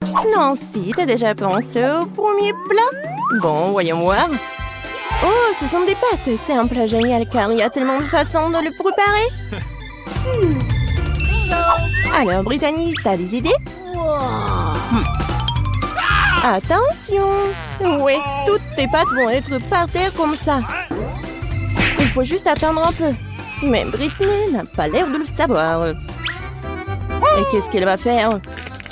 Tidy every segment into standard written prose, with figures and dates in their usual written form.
Non, si, t'as déjà pensé au premier plat? Bon, voyons voir. Oh, ce sont des pâtes. C'est un plat génial car il y a tellement de façons de le préparer. Alors, Brittany, t'as des idées? Attention! Ouais, toutes tes pâtes vont être par terre comme ça. Il faut juste attendre un peu. Mais Brittany n'a pas l'air de le savoir. Et qu'est-ce qu'elle va faire?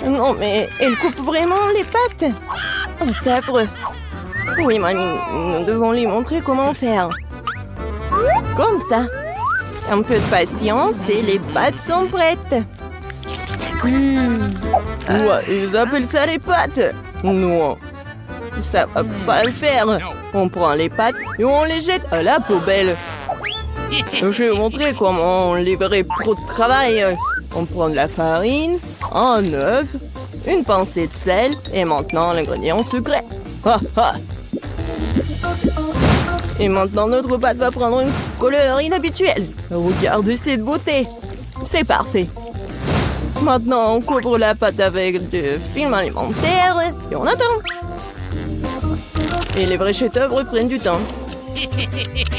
Non, mais elle coupe vraiment les pâtes. Oh, c'est affreux. Oui, mamie, nous devons lui montrer comment faire. Comme ça. Un peu de patience et les pâtes sont prêtes. Ouais, ils appellent ça les pâtes. Non, ça va pas le faire. On prend les pâtes et on les jette à la poubelle. Je vais vous montrer comment on livrait trop de travail. On prend de la farine, un œuf, une pincée de sel et maintenant l'ingrédient secret. Ha, ha. Et maintenant notre pâte va prendre une couleur inhabituelle. Regardez cette beauté. C'est parfait. Maintenant, on couvre la pâte avec du film alimentaire et on attend. Et les vrais chefs-d'œuvre prennent du temps.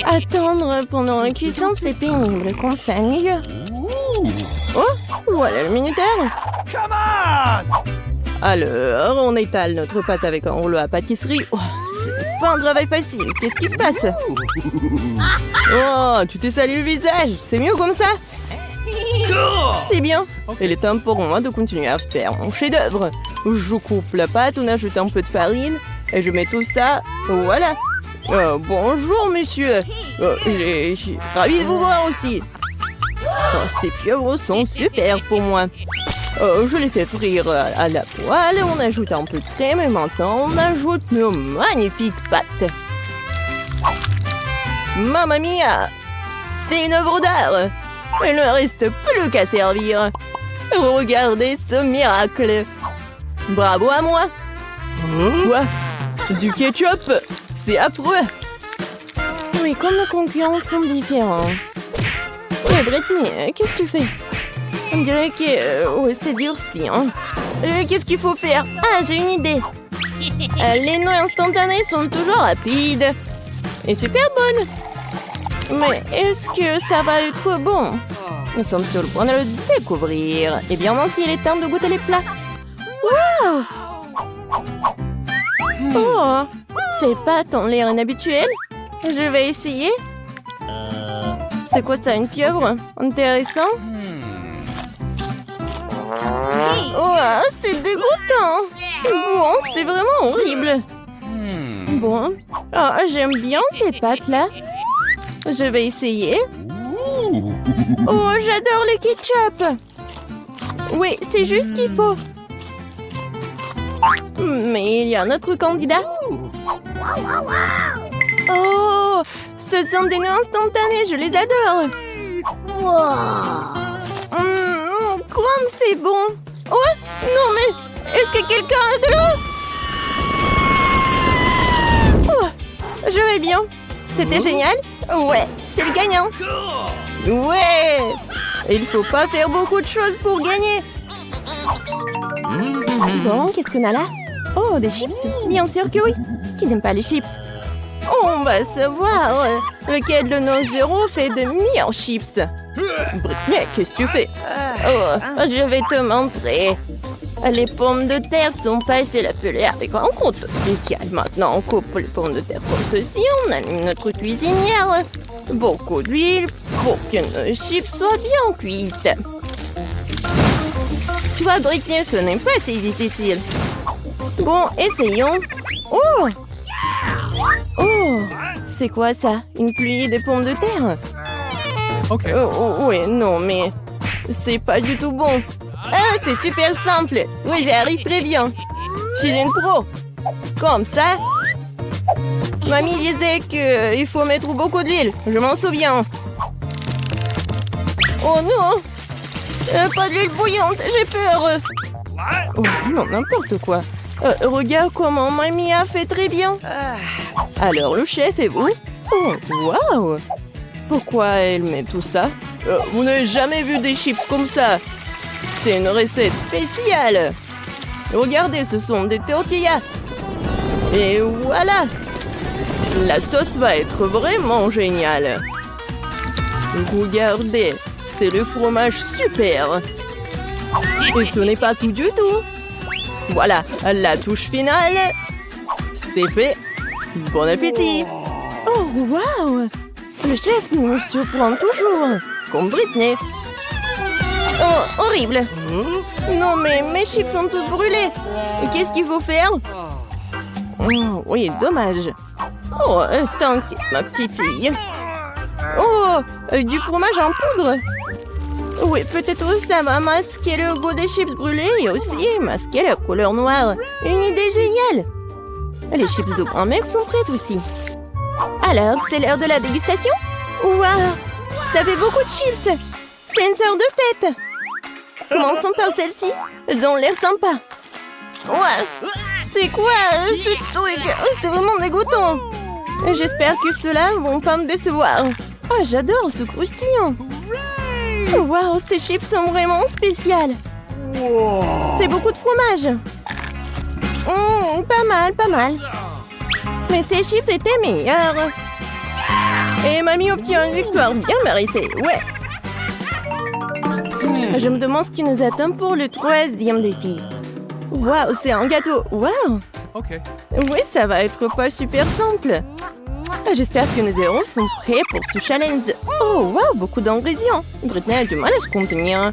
Attendre pendant la cuisson, c'est pénible. Comme ça, mieux. Oh, voilà le minuteur. Alors, on étale notre pâte avec un rouleau à pâtisserie. Oh, c'est pas un travail facile. Qu'est-ce qui se passe? Oh, tu t'es sali le visage. C'est mieux comme ça? C'est bien. Il est temps pour moi de continuer à faire mon chef-d'œuvre. Je coupe la pâte, on ajoute un peu de farine et je mets tout ça. Voilà. Bonjour, monsieur. Je suis ravie de vous voir aussi. Oh, ces pieuvres sont super pour moi. Je les fais frire à la poêle. On ajoute un peu de crème et maintenant on ajoute nos magnifiques pâtes. Mamma mia! C'est une œuvre d'art. Il ne reste plus qu'à servir. Regardez ce miracle. Bravo à moi. Quoi? Du ketchup? C'est affreux. Oui, comme nos concurrents sont différents. Mais Brittany, qu'est-ce que tu fais? On dirait que c'est durci. Hein? Qu'est-ce qu'il faut faire? Ah, j'ai une idée. Les noix instantanées sont toujours rapides et super bonnes. Mais est-ce que ça va être bon? Nous sommes sur le point de le découvrir. Eh bien, maintenant, il est temps de goûter les plats. Waouh! Oh, ces pâtes ont l'air inhabituelles. Je vais essayer. C'est quoi ça, une pieuvre? Intéressant. Oh, c'est dégoûtant. Bon, c'est vraiment horrible. Bon, j'aime bien ces pâtes-là. Je vais essayer. Oh, j'adore le ketchup. Oui, c'est juste ce qu'il faut. Mais il y a un autre candidat. Oh, ce sont des noix instantanées, je les adore. Comme c'est bon. Oh, non mais, est-ce que quelqu'un a de l'eau? Oh, je vais bien. C'était génial. Ouais, c'est le gagnant. Ouais. Il faut pas faire beaucoup de choses pour gagner. Bon, qu'est-ce qu'on a là? Oh, des chips? Bien sûr que oui. Qui n'aime pas les chips? On va savoir lequel de nos héros fait de meilleurs chips. Brittany, qu'est-ce que tu fais? Oh, je vais te montrer. Les pommes de terre sont passées la pelée avec un compte spécial. Maintenant, on coupe les pommes de terre comme ceci. On allume notre cuisinière. Beaucoup d'huile pour que nos chips soient bien cuites. Tu vois, Brittany, ce n'est pas si difficile. Bon, essayons. Oh! Oh! C'est quoi ça? Une pluie de pommes de terre? Ok. Oui, non, mais c'est pas du tout bon. Ah, c'est super simple. Oui, j'y arrive très bien. Je suis une pro. Comme ça. Mamie disait qu'il faut mettre beaucoup d'huile. Je m'en souviens. Oh non! Pas d'huile bouillante, j'ai peur. Oh, non, n'importe quoi. Regarde comment Mamie a fait très bien. Alors, le chef et vous? Oh, waouh! Pourquoi elle met tout ça? Vous n'avez jamais vu des chips comme ça? C'est une recette spéciale. Regardez, ce sont des tortillas. Et voilà. La sauce va être vraiment géniale. Regardez, c'est le fromage super. Et ce n'est pas tout du tout. Voilà, la touche finale. C'est fait. Bon appétit. Oh, waouh. Le chef nous surprend toujours. Comme Britney. Oh, horrible. Non, mais mes chips sont toutes brûlées. Qu'est-ce qu'il faut faire? Oh, oui, dommage. Oh, t'inquiète, ma petite fille. Oh, du fromage en poudre. Oui, peut-être ça va masquer le goût des chips brûlés et aussi masquer la couleur noire. Une idée géniale. Les chips de grand-mère sont prêtes aussi. Alors, c'est l'heure de la dégustation? Waouh, ça fait beaucoup de chips. C'est une sorte de fête. Commençons par celle-ci. Elles ont l'air sympas. Ouais, c'est quoi ce truc? C'est vraiment dégoûtant. J'espère que ceux-là vont pas me décevoir. Oh, j'adore ce croustillant. Waouh, ces chips sont vraiment spéciales. C'est beaucoup de fromage. Pas mal, pas mal. Mais ces chips étaient meilleurs. Et mamie obtient une victoire bien méritée, ouais. Je me demande ce qui nous attend pour le 3e défi. Waouh, c'est un gâteau. Waouh. Ok. Oui, ça va être pas super simple. J'espère que nos héros sont prêts pour ce challenge. Oh, waouh, beaucoup d'ingrédients. Britney a du mal à se contenir.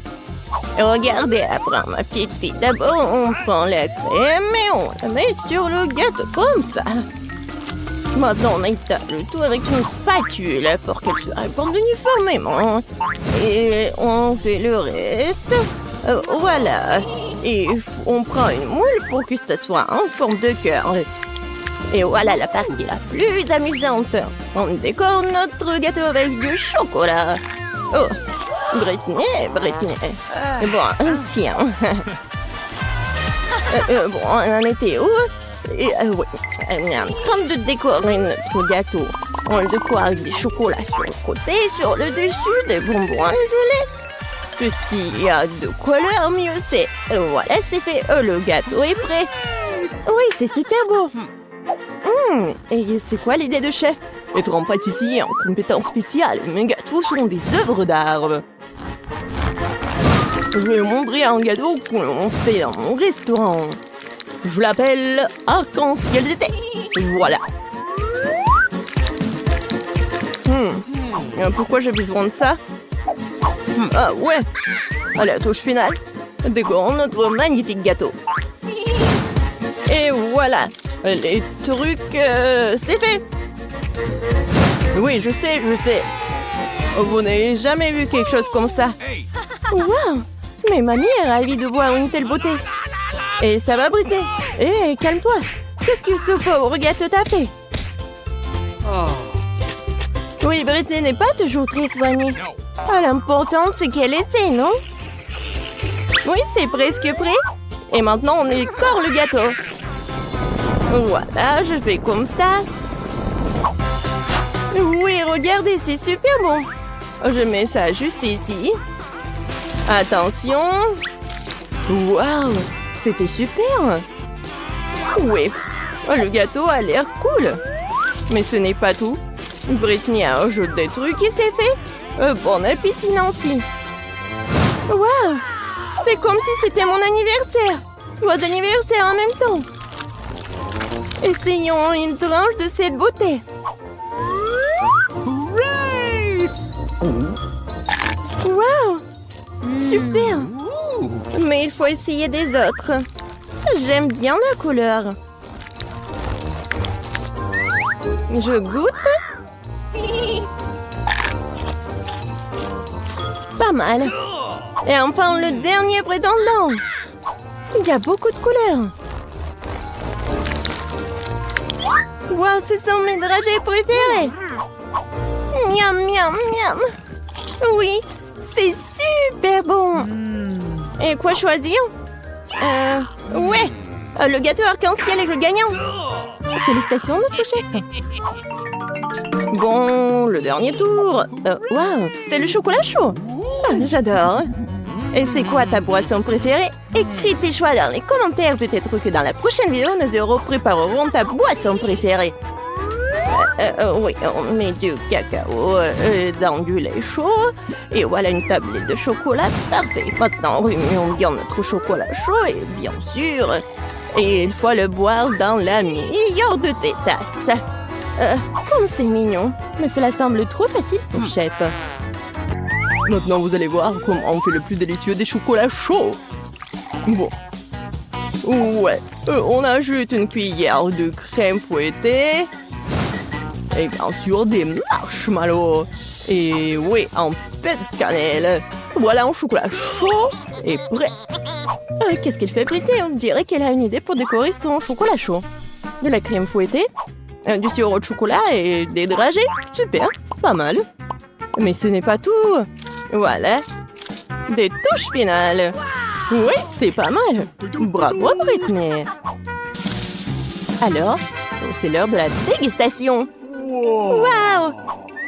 Regardez, après ma petite fille. D'abord, on prend la crème et on la met sur le gâteau comme ça. Maintenant, on étale le tout avec une spatule pour qu'elle se répande uniformément. Et on fait le reste. Voilà. Et on prend une moule pour que ça soit en forme de cœur. Et voilà la partie la plus amusante. On décore notre gâteau avec du chocolat. Oh, Britney. Bon, tiens. Bon, on en était où? Oui, on est en train de décorer notre gâteau. On le décore avec des chocolats sur le côté, sur le dessus, des bonbons à gelée. Plus il y a de couleurs, mieux c'est. Voilà, c'est fait. Le gâteau est prêt. Oui, c'est super beau. Et c'est quoi l'idée de chef? Être en pâtissier en compétence spéciale. Mes gâteaux sont des œuvres d'art. Je vais montrer un gâteau qu'on fait dans mon restaurant. Je l'appelle arc-en-ciel d'été. Voilà. Pourquoi j'ai besoin de ça? Ah ouais. À la touche finale, décorons notre magnifique gâteau. Et voilà. Les trucs, c'est fait. Oui, je sais. Vous n'avez jamais vu quelque chose comme ça. Waouh. Mais mamie est ravie de voir une telle beauté. Et ça va, Britney? Hé, calme-toi. Qu'est-ce que ce pauvre gâteau t'a fait? Oui, Britney n'est pas toujours très soignée. L'important, c'est qu'elle essaie, non? Oui, c'est presque prêt. Et maintenant, on écore le gâteau. Voilà, je fais comme ça. Oui, regardez, c'est super bon. Je mets ça juste ici. Attention. Waouh, c'était super. Oui, le gâteau a l'air cool. Mais ce n'est pas tout. Britney a ajouté des trucs et c'est fait. Bon appétit, Nancy. Waouh, c'est comme si c'était mon anniversaire. Vos anniversaires en même temps. Essayons une tranche de cette beauté. Waouh, super. Mais il faut essayer des autres. J'aime bien la couleur. Je goûte. Pas mal. Et enfin, le dernier prétendant. Il y a beaucoup de couleurs. Wow, ce sont mes dragées préférées. Miam, miam, miam. Oui, c'est super bon. Et quoi choisir? Ouais, le gâteau arc-en-ciel est le gagnant. Félicitations, notre chef. Bon, le dernier tour. Waouh, c'est le chocolat chaud. J'adore. Et c'est quoi ta boisson préférée? Écris tes choix dans les commentaires. Peut-être que dans la prochaine vidéo, nous préparerons ta boisson préférée. Oui, on met du cacao dans du lait chaud. Et voilà une tablette de chocolat. Parfait. Maintenant, remuons bien notre chocolat chaud. Et bien sûr, et il faut le boire dans la meilleure de tes tasses. Comme c'est mignon. Mais cela semble trop facile pour le chef. Maintenant, vous allez voir comment on fait le plus délicieux des chocolats chauds. Bon. Ouais. On ajoute une cuillère de crème fouettée. Et bien sûr, des marshmallows. Et oui, un peu de cannelle. Voilà un chocolat chaud et prêt. Qu'est-ce qu'elle fait, Britney? On dirait qu'elle a une idée pour décorer son chocolat chaud. De la crème fouettée, du sirop de chocolat et des dragées. Super, pas mal. Mais ce n'est pas tout. Voilà. Des touches finales. Oui, c'est pas mal. Bravo, Britney. Alors, c'est l'heure de la dégustation. Waouh!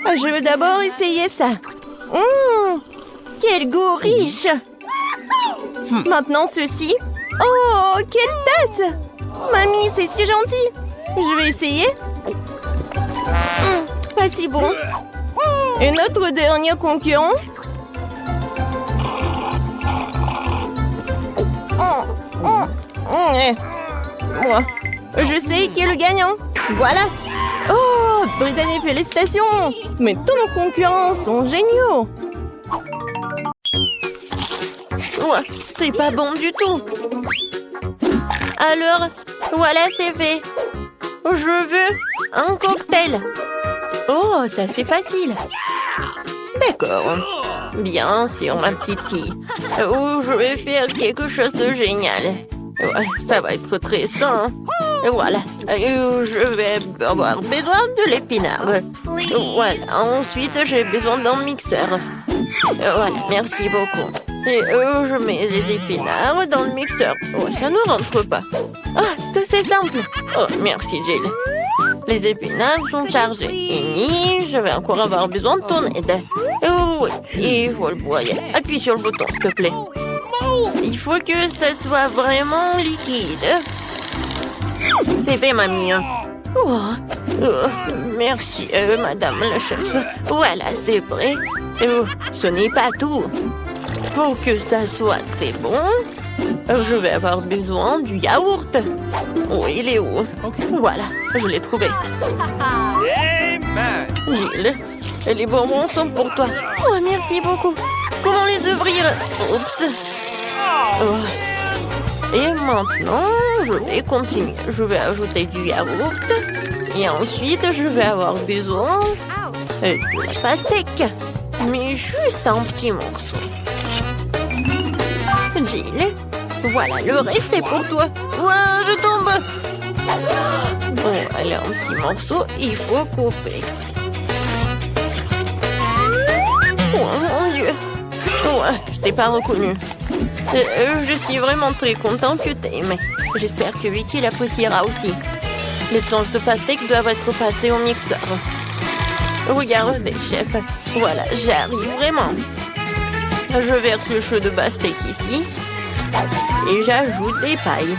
Je veux d'abord essayer ça. Quel goût riche! Maintenant ceci. Oh, quelle tasse! Mamie, c'est si gentil. Je vais essayer. Pas si bon. Et notre dernier concurrent. Moi, je sais qui est le gagnant. Voilà. Oh, Brittany, félicitations. Mais tous nos concurrents sont géniaux. Ouais, c'est pas bon du tout. Alors, voilà, c'est fait. Je veux un cocktail. Oh, ça c'est facile. D'accord. Bien sûr, ma petite fille. Oh, je vais faire quelque chose de génial. Ouais, ça va être très sain. Voilà. Je vais avoir besoin de l'épinard. Voilà. Ensuite, j'ai besoin d'un mixeur. Voilà, merci beaucoup. Et je mets les épinards dans le mixeur. Oh, ça ne rentre pas. Ah, tout c'est simple. Oh, merci, Jill. Les épinards sont chargés. Ini, je vais encore avoir besoin de ton aide. Oh, oui, il faut le broyer. Appuie sur le bouton, s'il te plaît. Il faut que ça soit vraiment liquide. C'est fait, mamie. Oh, merci, madame la chef. Voilà, c'est prêt. Ce n'est pas tout. Pour que ça soit très bon, je vais avoir besoin du yaourt. Oh, il est où? Voilà, je l'ai trouvé. Gilles, les bonbons sont pour toi. Oh, merci beaucoup. Comment les ouvrir? Oups. Oh. Et maintenant, je vais continuer. Je vais ajouter du yaourt. Et ensuite, je vais avoir besoin de la pastèque. Mais juste un petit morceau. Jill, voilà, le reste est pour toi. Ouah, je tombe. Bon, allez, un petit morceau, il faut couper. Oh mon Dieu. Ouais, je t'ai pas reconnu. Je suis vraiment très contente que t'aimes. J'espère que Vicky l'appréciera aussi. Les planches de pastèque doivent être passées au mixeur. Regardez, chef. Voilà, j'arrive vraiment. Je verse le jus de pastèque ici. Et j'ajoute des pailles.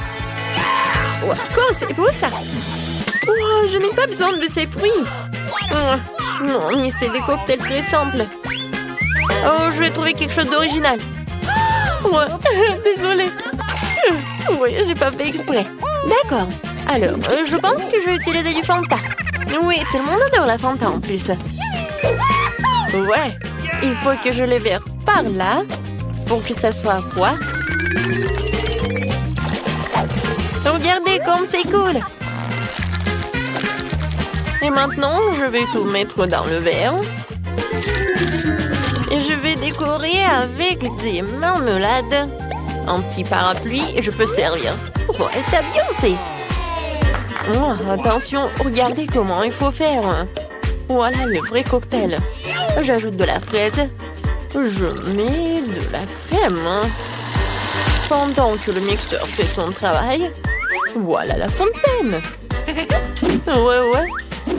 Wow, quoi, c'est beau ça. Oh, je n'ai pas besoin de ces fruits. Oh, non, mais c'est des cocktails très simples. Oh, je vais trouver quelque chose d'original. Ouais, désolée. Oui, j'ai pas fait exprès. D'accord. Alors, je pense que je vais utiliser du Fanta. Oui, tout le monde adore la Fanta en plus. Ouais, il faut que je les verse par là pour que ça soit froid. Regardez comme c'est cool. Et maintenant, je vais tout mettre dans le verre. Et je vais décorer avec des marmelades. Un petit parapluie et je peux servir. Oh, et t'as bien fait. Oh, attention, regardez comment il faut faire. Voilà le vrai cocktail. J'ajoute de la fraise. Je mets de la crème. Pendant que le mixeur fait son travail, voilà la fontaine. Ouais.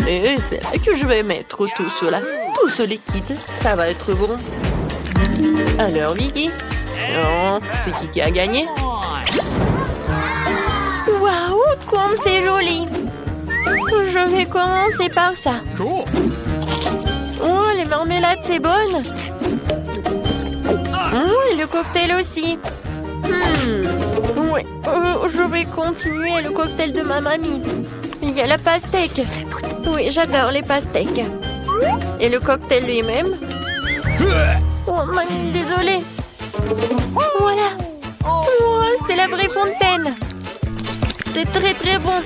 Et c'est là que je vais mettre tout cela. Tout ce liquide, ça va être bon. Alors, Vicky, c'est qui a gagné? Waouh, comme c'est joli! Je vais commencer par ça. Cool. Oh, les marmelades, c'est bonne. Oh, et le cocktail aussi. Oui, je vais continuer le cocktail de ma mamie. Il y a la pastèque. Oui, j'adore les pastèques. Et le cocktail lui-même. Oh, mamie, désolée. Voilà. Oh, c'est la vraie fontaine. C'est très, très bon.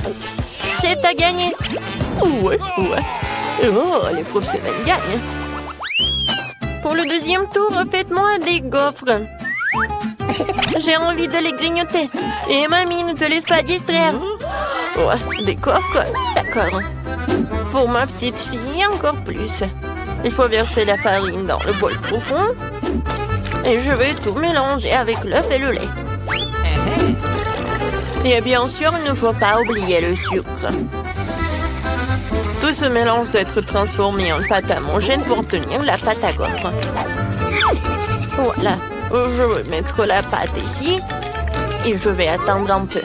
Chef, t'as gagné. Ouais. Oh, les professionnels gagnent. Pour le deuxième tour, faites-moi des gaufres. J'ai envie de les grignoter. Et mamie, ne te laisse pas distraire. Ouais, des gaufres, d'accord. Pour ma petite fille, encore plus. Il faut verser la farine dans le bol profond. Et je vais tout mélanger avec l'œuf et le lait. Et bien sûr, il ne faut pas oublier le sucre. Tout ce mélange doit être transformé en pâte à manger pour obtenir la pâte à gaufres. Voilà, je vais mettre la pâte ici et je vais attendre un peu.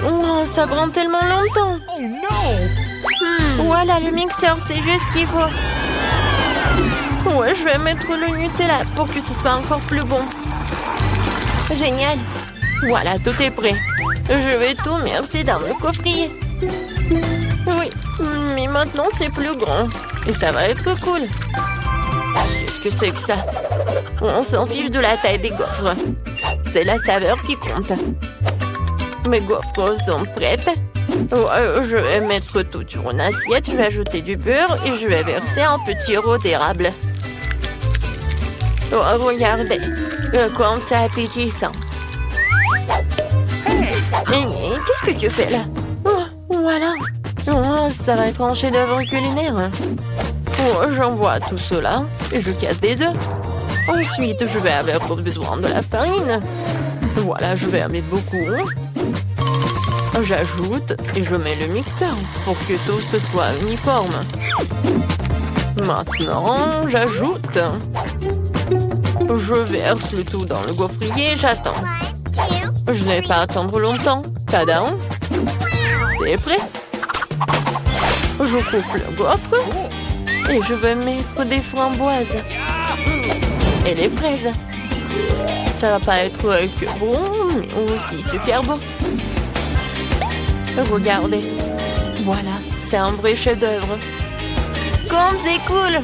Oh, ça prend tellement longtemps. Oh non! Voilà, le mixeur, c'est juste ce qu'il faut. Ouais, je vais mettre le Nutella pour que ce soit encore plus bon. Génial. Voilà, tout est prêt. Je vais tout verser dans le coffrier. Oui, mais maintenant c'est plus grand. Et ça va être cool. Qu'est-ce que c'est que ça? On s'en fiche de la taille des gaufres. C'est la saveur qui compte. Mes gaufres sont prêtes. Je vais mettre tout sur une assiette. Je vais ajouter du beurre et je vais verser un petit sirop d'érable. Oh, regardez. Comme c'est appétissant. Qu'est-ce que tu fais là? Oh, voilà. Oh, ça va être un chef-d'œuvre culinaire. Oh, j'envoie tout cela et je casse des œufs. Ensuite, je vais avoir besoin de la farine. Voilà, je vais en mettre beaucoup. J'ajoute et je mets le mixeur pour que tout ce soit uniforme. Maintenant, j'ajoute. Je verse le tout dans le gaufrier et j'attends. Je n'ai pas à attendre longtemps. Tadam! C'est prêt. Je coupe le gaufre et je vais mettre des framboises et les fraises. Ça va pas être que bon, mais aussi super bon. Regardez. Voilà, c'est un vrai chef-d'œuvre. Comme c'est cool!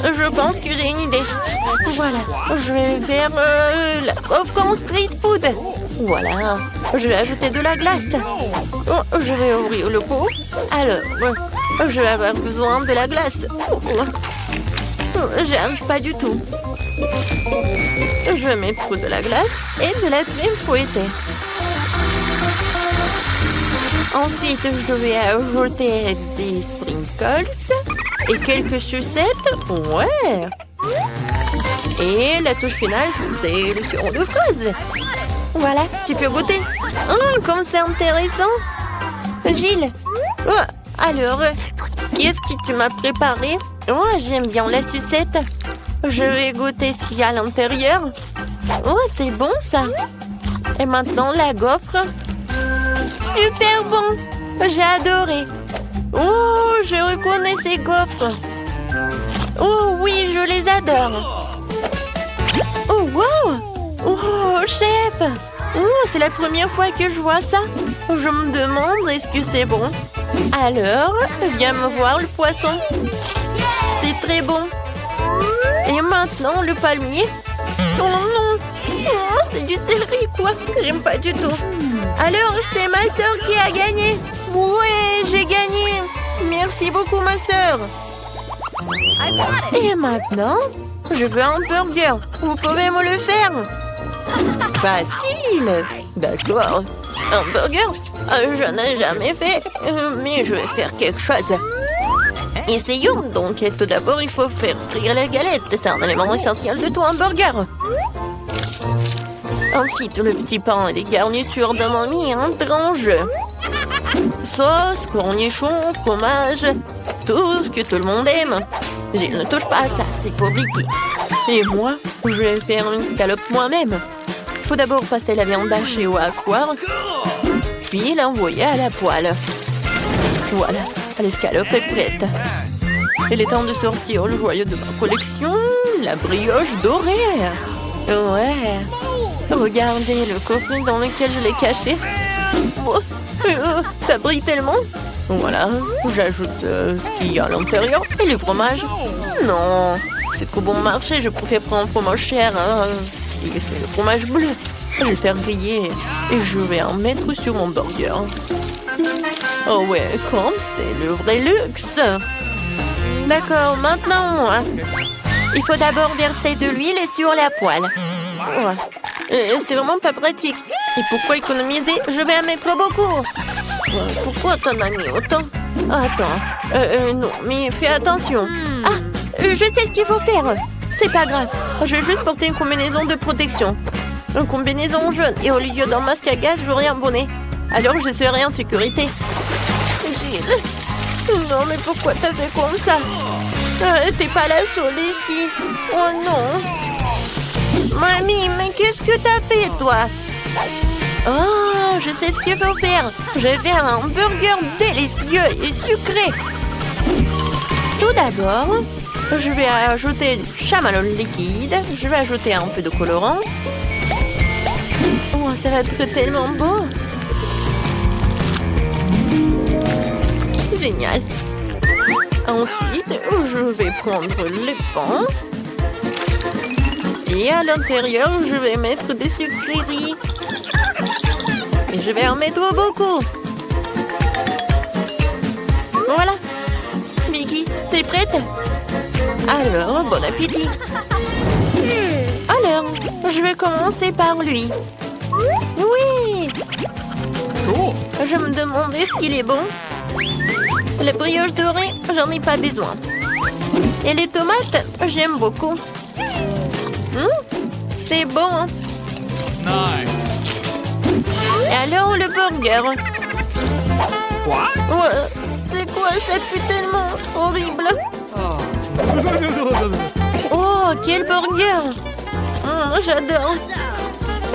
Je pense que j'ai une idée. Voilà, je vais faire la gaufre en street food. Voilà, je vais ajouter de la glace. Je vais ouvrir le pot. Alors, je vais avoir besoin de la glace. J'y arrive pas du tout. Je vais mettre de la glace et de la crème fouettée. Ensuite, je vais ajouter des sprinkles et quelques sucettes. Ouais. Et la touche finale, c'est le sirop de fraise. Voilà, tu peux goûter. Oh, comme c'est intéressant. Gilles. Oh, alors, qu'est-ce que tu m'as préparé? Oh, j'aime bien la sucette. Je vais goûter ce qu'il y a à l'intérieur. Oh, c'est bon ça. Et maintenant, la gaufre. Super bon. J'ai adoré. Oh, je reconnais ces gaufres. Oh oui, je les adore. Oh, wow. Oh, chef. Oh, c'est la première fois que je vois ça. Je me demande, est-ce que c'est bon? Alors, viens me voir le poisson. C'est très bon. Et maintenant, le palmier. Oh non. Oh, c'est du céleri, quoi. J'aime pas du tout. Alors, c'est ma sœur qui a gagné. Ouais, j'ai gagné. Merci beaucoup, ma sœur. Et maintenant, je veux un burger. Vous pouvez me le faire? Facile. D'accord. Un burger? Je n'ai jamais fait, mais je vais faire quelque chose. Essayons donc. Tout d'abord, il faut faire frire la galette. C'est un élément essentiel de tout hamburger. Ensuite, le petit pain et les garnitures de mamie entrent en jeu. Sauce, cornichons, fromage, tout ce que tout le monde aime. Je ne touche pas à ça, c'est pour Vicky. Et moi, je vais faire une scalope moi-même. Faut d'abord passer la viande hachée au hachoir, puis l'envoyer à la poêle. Voilà, l'escalope est prête. Il est temps de sortir le joyau de ma collection, la brioche dorée. Ouais. Regardez le coffret dans lequel je l'ai caché. Oh, ça brille tellement. Voilà, j'ajoute ce qu'il y a à l'intérieur et le fromage. Non, c'est trop bon marché, je préfère prendre un fromage cher. Hein. C'est le fromage bleu. Je vais le faire griller et je vais en mettre sur mon burger. Oh ouais, comme c'est le vrai luxe. D'accord, maintenant, il faut d'abord verser de l'huile sur la poêle. Ouais. C'est vraiment pas pratique. Et pourquoi économiser? Je vais en mettre beaucoup. Pourquoi t'en as mis autant? Attends, non, mais fais attention. Ah, je sais ce qu'il faut faire. C'est pas grave, je vais juste porter une combinaison de protection. Une combinaison jaune et au lieu d'un masque à gaz, j'aurai un bonnet. Alors je serai en sécurité. Gilles, non mais pourquoi t'as fait comme ça? T'es pas la seule ici. Oh non. Mamie, mais qu'est-ce que t'as fait toi? Oh, je sais ce qu'il faut faire. Je vais faire un burger délicieux et sucré. Tout d'abord, je vais ajouter du chamallow liquide. Je vais ajouter un peu de colorant. Oh, ça va être tellement beau. Génial. Ensuite, je vais prendre les pains. Et à l'intérieur, je vais mettre des sucreries. Et je vais en mettre beaucoup. Voilà. Mickey, t'es prête? Alors, bon appétit. Alors, je vais commencer par lui. Oui. Je me demandais est-ce qu'il est bon. La brioche dorée, j'en ai pas besoin. Et les tomates, j'aime beaucoup. C'est bon. Hein? Nice. Et alors le burger. What? Ouais, c'est quoi? Ça pue tellement horrible. Oh, quel burger. J'adore.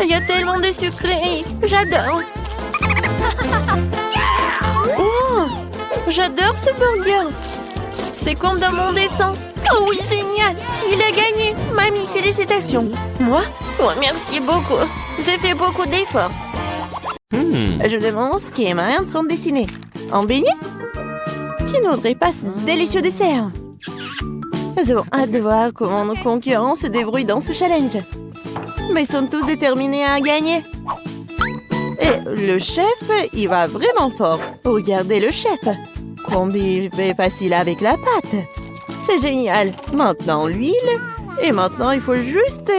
Il y a tellement de sucreries. J'adore. Oh, j'adore ce burger. C'est comme dans mon dessin. Oh oui, génial. Il a gagné. Mamie, félicitations. Moi? Oh, merci beaucoup. J'ai fait beaucoup d'efforts. Je demande ce qu'Emma est en train de dessiner. Un beignet? Qui n'aurait pas ce délicieux dessert? Nous avons hâte de voir comment nos concurrents se débrouillent dans ce challenge. Mais ils sont tous déterminés à gagner. Et le chef, il va vraiment fort. Regardez le chef. Comme il fait facile avec la pâte. C'est génial. Maintenant, l'huile. Et maintenant, il faut juste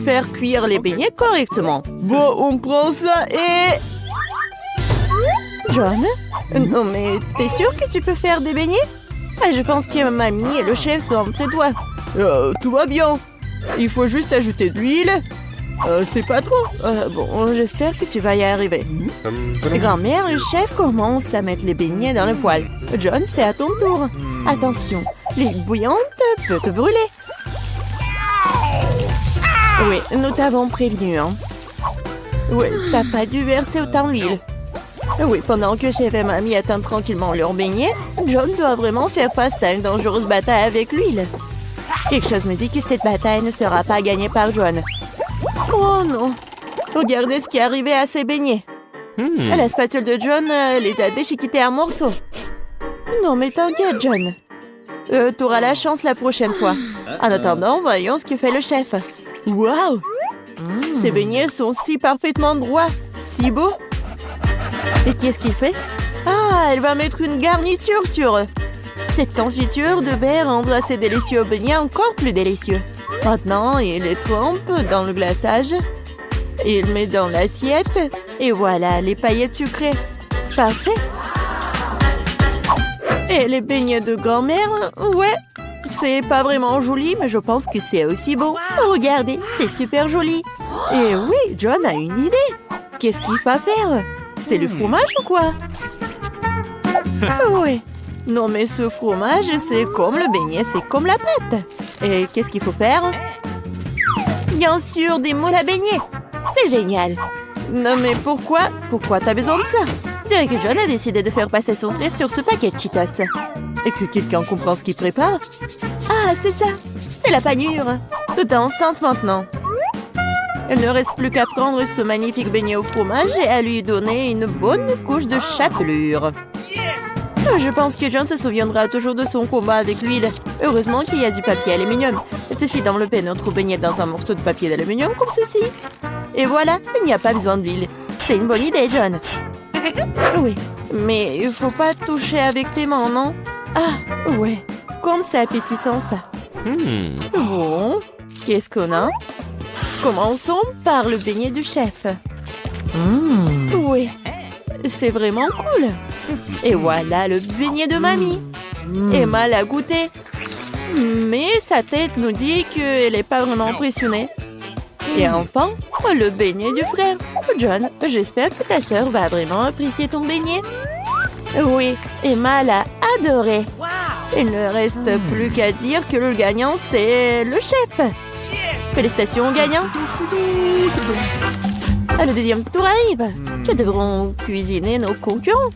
faire cuire les beignets correctement. Bon, on prend ça et... John? Non, mais t'es sûr que tu peux faire des beignets? Je pense que mamie et le chef sont près de toi. Tout va bien. Il faut juste ajouter de l'huile. C'est pas trop. Bon, j'espère que tu vas y arriver. Grand-mère, le chef commence à mettre les beignets dans le poêle. John, c'est à ton tour. Attention, l'huile bouillante peut te brûler. Oui, nous t'avons prévenu, hein. Oui, t'as pas dû verser autant d'huile. Oui, pendant que chef et mamie attendent tranquillement leurs beignets, John doit vraiment faire face à une dangereuse bataille avec l'huile. Quelque chose me dit que cette bataille ne sera pas gagnée par John. Oh non! Regardez ce qui est arrivé à ces beignets. La spatule de John les a déchiquetés en morceaux. Non mais t'inquiète, John. T'auras la chance la prochaine fois. En attendant, voyons ce que fait le chef. Waouh! Ces beignets sont si parfaitement droits, si beaux. Et qu'est-ce qu'il fait? Ah, elle va mettre une garniture sur eux. Cette confiture de baie rendra ces délicieux beignets encore plus délicieux. Maintenant, il les trempe dans le glaçage. Il met dans l'assiette. Et voilà, les paillettes sucrées. Parfait. Et les beignets de grand-mère, ouais. C'est pas vraiment joli, mais je pense que c'est aussi beau. Regardez, c'est super joli. Et oui, John a une idée. Qu'est-ce qu'il va faire? C'est le fromage ou quoi? Oui. Non, mais ce fromage, c'est comme le beignet, c'est comme la pâte. Et qu'est-ce qu'il faut faire? Bien sûr, des moules à beignets. C'est génial. Non mais pourquoi? Pourquoi t'as besoin de ça? Je dirais que John a décidé de faire passer son trait sur ce paquet de Cheetos. Et que quelqu'un comprend ce qu'il prépare? Ah, c'est ça. C'est la panure. Tout est enceinte maintenant. Il ne reste plus qu'à prendre ce magnifique beignet au fromage et à lui donner une bonne couche de chapelure. Je pense que John se souviendra toujours de son combat avec l'huile. Heureusement qu'il y a du papier aluminium. Il suffit d'envelopper notre beignet dans un morceau de papier d'aluminium comme ceci. Et voilà, il n'y a pas besoin d'huile. C'est une bonne idée, John. Oui, mais il faut pas toucher avec tes mains, non? Ah, ouais. Comme c'est appétissant, ça. Bon, qu'est-ce qu'on a? Commençons par le beignet du chef. Oui, c'est vraiment cool. Et voilà le beignet de mamie. Emma l'a goûté. Mais sa tête nous dit qu'elle n'est pas vraiment impressionnée. Et enfin, le beignet du frère. John, j'espère que ta sœur va vraiment apprécier ton beignet. Oui, Emma l'a adoré. Il ne reste plus qu'à dire que le gagnant, c'est le chef. Félicitations au gagnant. Le deuxième tour arrive. Que devront cuisiner nos concurrents?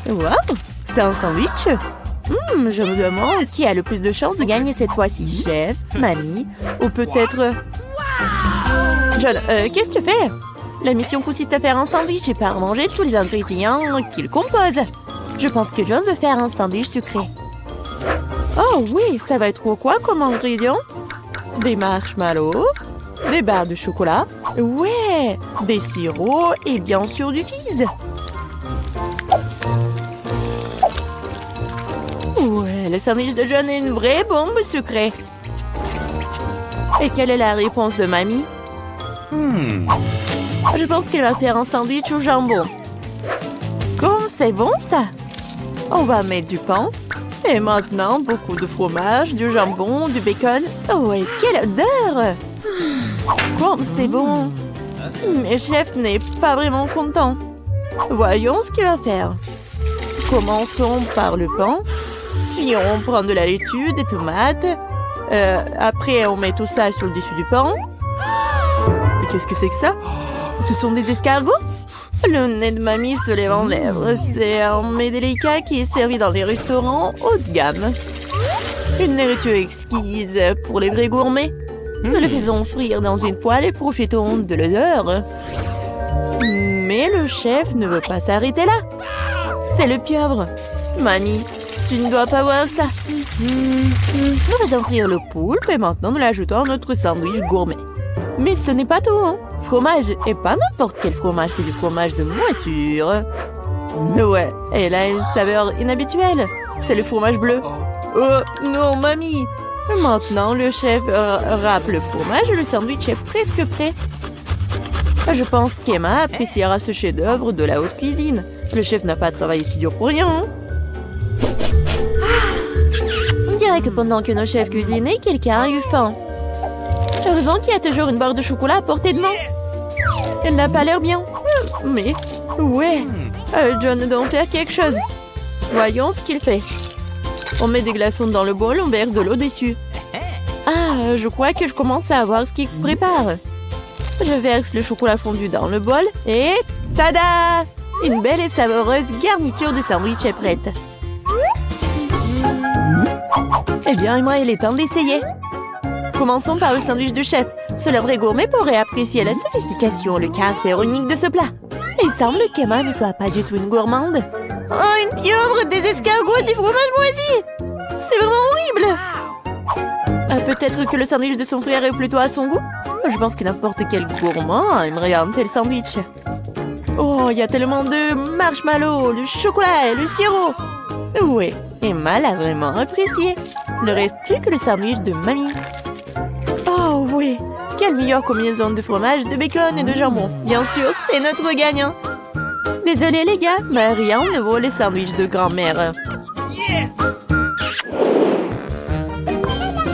Wow, c'est un sandwich. Je me demande qui a le plus de chances de gagner cette fois-ci. Chef, mamie ou peut-être... John, qu'est-ce que tu fais? La mission consiste à faire un sandwich et pas à manger tous les ingrédients qu'il compose. Je pense que John veut faire un sandwich sucré. Oh oui, ça va être quoi comme ingrédients? Des marshmallows, des barres de chocolat, ouais, des sirops et bien sûr du fizz. Ouais, le sandwich de John est une vraie bombe sucrée. Et quelle est la réponse de mamie? Je pense qu'elle va faire un sandwich au jambon. Comme c'est bon ça! On va mettre du pain. Et maintenant, beaucoup de fromage, du jambon, du bacon. Oh, et quelle odeur! Comme c'est bon! Mais chef n'est pas vraiment content. Voyons ce qu'il va faire. Commençons par le pain. Puis on prend de la laitue, des tomates. Après, on met tout ça sur le dessus du pain. Et qu'est-ce que c'est que ça? Ce sont des escargots? Le nez de mamie se lève en lèvres. C'est un mets délicat qui est servi dans les restaurants haut de gamme. Une nourriture exquise pour les vrais gourmets. Nous le faisons frire dans une poêle et profitons de l'odeur. Mais le chef ne veut pas s'arrêter là. C'est le pieuvre. Mamie, tu ne dois pas voir ça. Nous faisons frire le poulpe et maintenant nous l'ajoutons à notre sandwich gourmet. Mais ce n'est pas tout, hein. Fromage, et pas n'importe quel fromage, c'est du fromage de moisissure. Ouais, elle a une saveur inhabituelle. C'est le fromage bleu. Oh, non, mamie. Maintenant, le chef râpe le fromage et le sandwich est presque prêt. Je pense qu'Emma appréciera ce chef-d'œuvre de la haute cuisine. Le chef n'a pas travaillé si dur pour rien, hein. On dirait que pendant que nos chefs cuisinaient, quelqu'un a eu faim. Heureusement qu'il y a toujours une barre de chocolat à portée de main. Elle n'a pas l'air bien. Mais, ouais, John doit en faire quelque chose. Voyons ce qu'il fait. On met des glaçons dans le bol, on verse de l'eau dessus. Ah, je crois que je commence à voir ce qu'il prépare. Je verse le chocolat fondu dans le bol et... Tada! Une belle et savoureuse garniture de sandwich est prête. Eh bien, moi, il est temps d'essayer. Commençons par le sandwich du chef. Seul un vrai gourmet pourrait apprécier la sophistication, le caractère unique de ce plat. Il semble qu'Emma ne soit pas du tout une gourmande. Oh, une pieuvre, des escargots et du fromage moisi! C'est vraiment horrible! Peut-être que le sandwich de son frère est plutôt à son goût? Je pense que n'importe quel gourmand aimerait un tel sandwich. Oh, il y a tellement de marshmallows, du chocolat et le sirop! Oui, Emma l'a vraiment apprécié. Il ne reste plus que le sandwich de mamie. Oh oui, quelle meilleure combinaison de fromage, de bacon et de jambon. Bien sûr, c'est notre gagnant. Désolé les gars, mais rien ne vaut les sandwichs de grand-mère.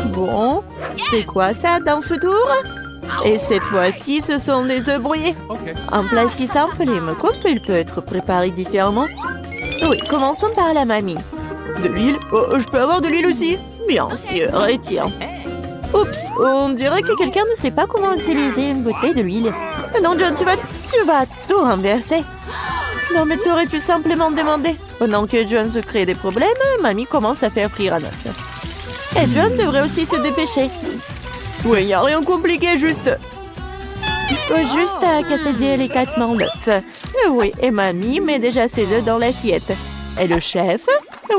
Bon, c'est quoi ça dans ce tour? Et cette fois-ci, ce sont des œufs brouillés. Un plat si simple et me coupe, il peut être préparé différemment. Oui, commençons par la mamie. De l'huile? Oh, je peux avoir de l'huile aussi? Bien sûr, et tiens. Oups, on dirait que quelqu'un ne sait pas comment utiliser une bouteille de l'huile. Non, John, tu vas tout renverser. Non, mais tu aurais pu simplement demander. Pendant que John se crée des problèmes, Mamie commence à faire frire à neuf. Et John devrait aussi se dépêcher. Oui, il n'y a rien de compliqué, juste... Il faut juste casser délicatement l'œuf. Oui, et Mamie met déjà ses œufs dans l'assiette. Et le chef?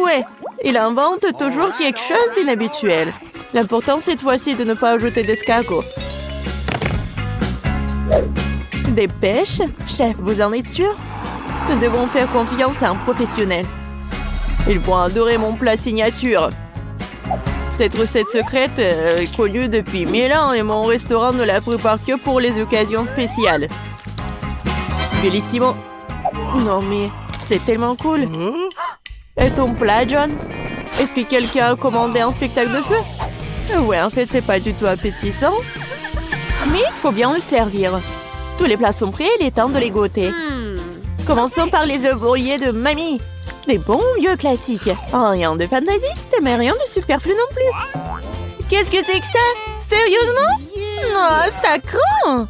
Ouais, il invente toujours quelque chose d'inhabituel. L'important cette fois-ci de ne pas ajouter d'escargot. Des pêches? Chef, vous en êtes sûr? Nous devons faire confiance à un professionnel. Ils vont adorer mon plat signature. Cette recette secrète est connue depuis 1000 ans et mon restaurant ne la prépare que pour les occasions spéciales. Bellissimo. Non mais, c'est tellement cool. Et ton plat, John? Est-ce que quelqu'un a commandé un spectacle de feu? Ouais, en fait, c'est pas du tout appétissant. Mais il faut bien le servir. Tous les plats sont prêts, il est temps de les goûter. Commençons par les œufs brouillés de Mamie. Des bons vieux classiques. Rien de fantaisiste, mais rien de superflu non plus. Qu'est-ce que c'est que ça? Sérieusement? Non, ça craint.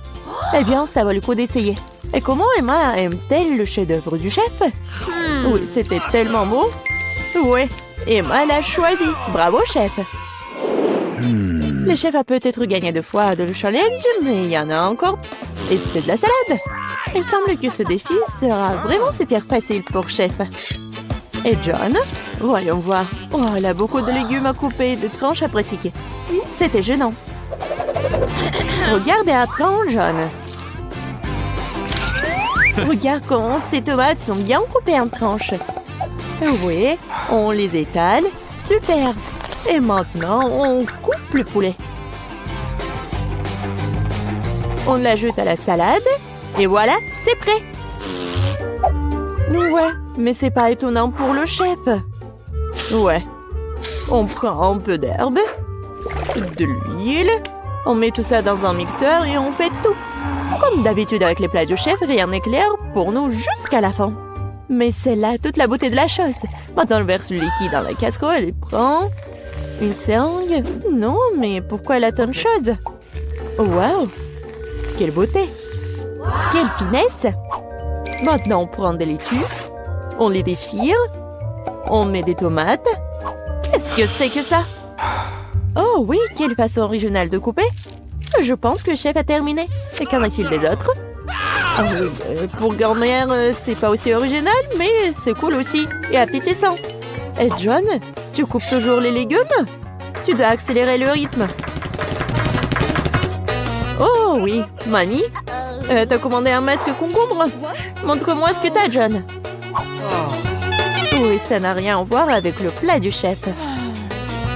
Eh bien, ça vaut le coup d'essayer. Et comment Emma aime-t-elle le chef-d'œuvre du chef? Oui, c'était tellement beau. Oui, Emma l'a choisi. Bravo, chef. Le chef a peut-être gagné 2 fois de le challenge, mais il y en a encore. Et c'est de la salade. Il semble que ce défi sera vraiment super facile pour chef. Et John? Voyons voir. Oh, elle a beaucoup de légumes à couper et de tranches à pratiquer. C'était gênant. Regarde et apprends, John. Regarde comment ces tomates sont bien coupées en tranches. Oui, on les étale. Super. Et maintenant, on coupe le poulet. On l'ajoute à la salade. Et voilà, c'est prêt. Ouais, mais c'est pas étonnant pour le chef. Ouais. On prend un peu d'herbe, de l'huile, on met tout ça dans un mixeur et on fait tout. Comme d'habitude avec les plats du chef, rien n'est clair pour nous jusqu'à la fin. Mais c'est là toute la beauté de la chose. Maintenant, on verse le liquide dans la casserole et prend une seringue. Non, mais pourquoi elle a tant de choses? Waouh! Quelle beauté! Quelle finesse! Maintenant, on prend des laitues, on les déchire, on met des tomates. Qu'est-ce que c'est que ça? Oh oui, quelle façon originale de couper! Je pense que le chef a terminé. Et qu'en est-il des autres? Ah oui, pour grand-mère, c'est pas aussi original, mais c'est cool aussi et appétissant. Et John, tu coupes toujours les légumes? Tu dois accélérer le rythme. Oh oui, Mamie, t'as commandé un masque concombre? Montre-moi ce que t'as, John. Oui, ça n'a rien à voir avec le plat du chef.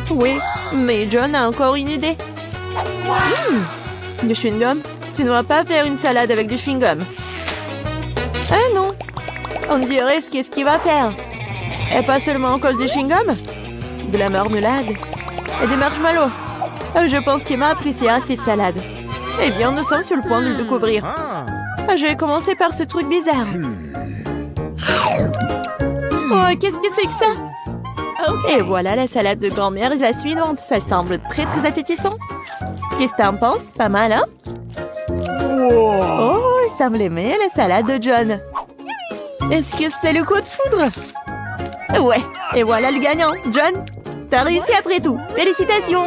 Oui, mais John a encore une idée. Du chewing-gum? Tu ne vas pas faire une salade avec du chewing-gum. Ah non, on dirait ce qu'est-ce qu'il va faire. Et pas seulement à cause du chewing-gum, de la marmelade et des marshmallows. Je pense qu'Emma appréciera cette salade. Eh bien, nous sommes sur le point de le découvrir. Je vais commencer par ce truc bizarre. Oh, qu'est-ce que c'est que ça? Et voilà la salade de grand-mère et la suivante. Ça semble très très appétissant. Qu'est-ce que t'en penses? Pas mal, hein? Oh, il semble aimer la salade de John. Est-ce que c'est le coup de foudre? Ouais, et voilà le gagnant. John, t'as réussi après tout. Félicitations!